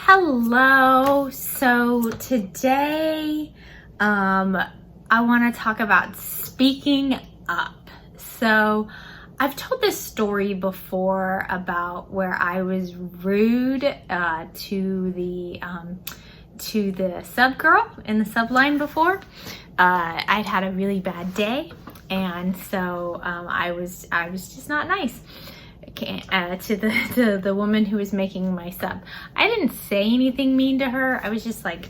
Hello. So today I want to talk about speaking up. So I've told this story before about where I was rude to the sub girl in the sub line before. I'd had a really bad day, and so I was just not nice to the woman who was making my sub. I didn't say anything mean to her. I was just like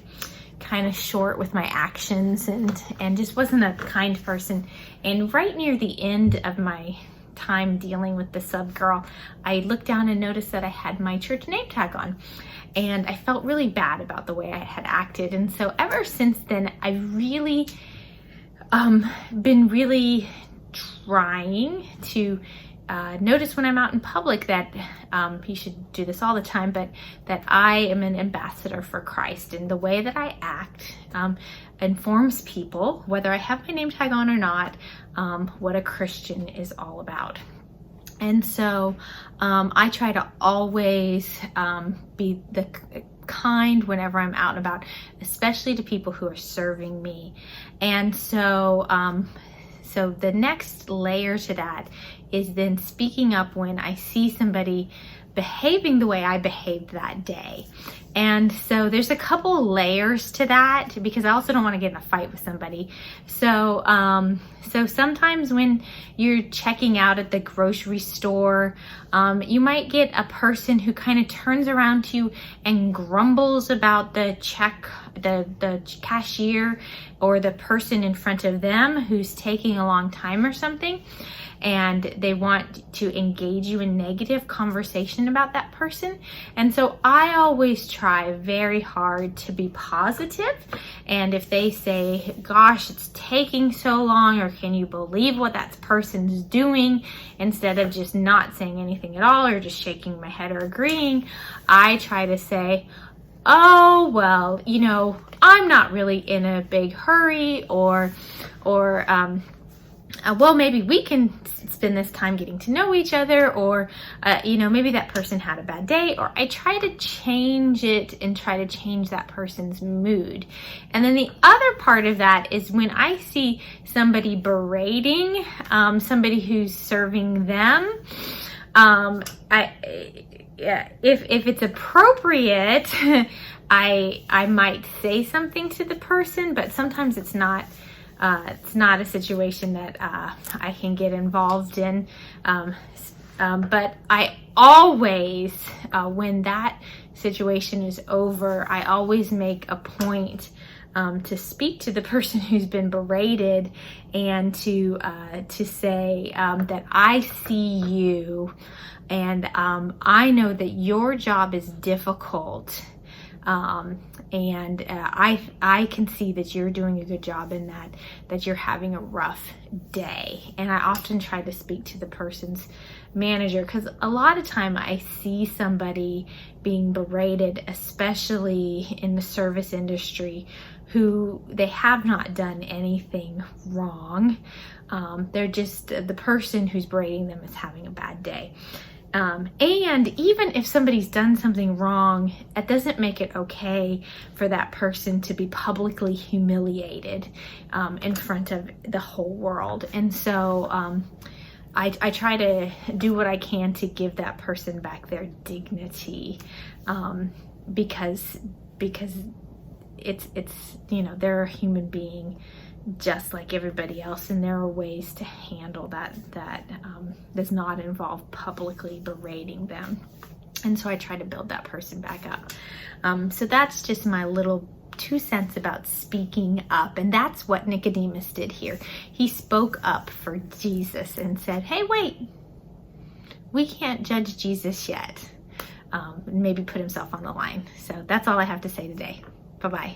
kind of short with my actions and just wasn't a kind person. And right near the end of my time dealing with the sub girl, I looked down and noticed that I had my church name tag on, and I felt really bad about the way I had acted. And so ever since then, I've really been really trying to notice when I'm out in public that you should do this all the time, but that I am an ambassador for Christ, and the way that I act informs people, whether I have my name tag on or not, what a Christian is all about. And so I try to always be the kind whenever I'm out and about, especially to people who are serving me. And so so the next layer to that is then speaking up when I see somebody behaving the way I behaved that day. And so there's a couple layers to that, because I also don't want to get in a fight with somebody. So so sometimes when you're checking out at the grocery store, you might get a person who kind of turns around to you and grumbles about the cashier or the person in front of them who's taking a long time or something, and they want to engage you in negative conversation about that person. And so I always try very hard to be positive. And if they say, gosh, it's taking so long, or can you believe what that person's doing, instead of just not saying anything at all or just shaking my head or agreeing, I try to say, oh, well, you know, I'm not really in a big hurry, or well, maybe we can spend this time getting to know each other, or, you know, maybe that person had a bad day, or I try to change it and try to change that person's mood. And then the other part of that is when I see somebody berating somebody who's serving them, if it's appropriate, I might say something to the person, but sometimes it's not a situation that I can get involved in. But I always, when that situation is over, I always make a point to speak to the person who's been berated, and to say that I see you, and I know that your job is difficult. And I can see that you're doing a good job, in that you're having a rough day. And I often try to speak to the person's manager, because a lot of time I see somebody being berated, especially in the service industry, who they have not done anything wrong. They're just, the person who's berating them is having a bad day. And even if somebody's done something wrong, it doesn't make it okay for that person to be publicly humiliated in front of the whole world. And so I try to do what I can to give that person back their dignity, because it's you know, they're a human being just like everybody else, and there are ways to handle that does not involve publicly berating them. And so I try to build that person back up. So that's just my little 2 cents about speaking up, and that's what Nicodemus did here. He spoke up for Jesus and said, hey, wait, we can't judge Jesus yet. Maybe put himself on the line. So that's all I have to say today. Bye-bye.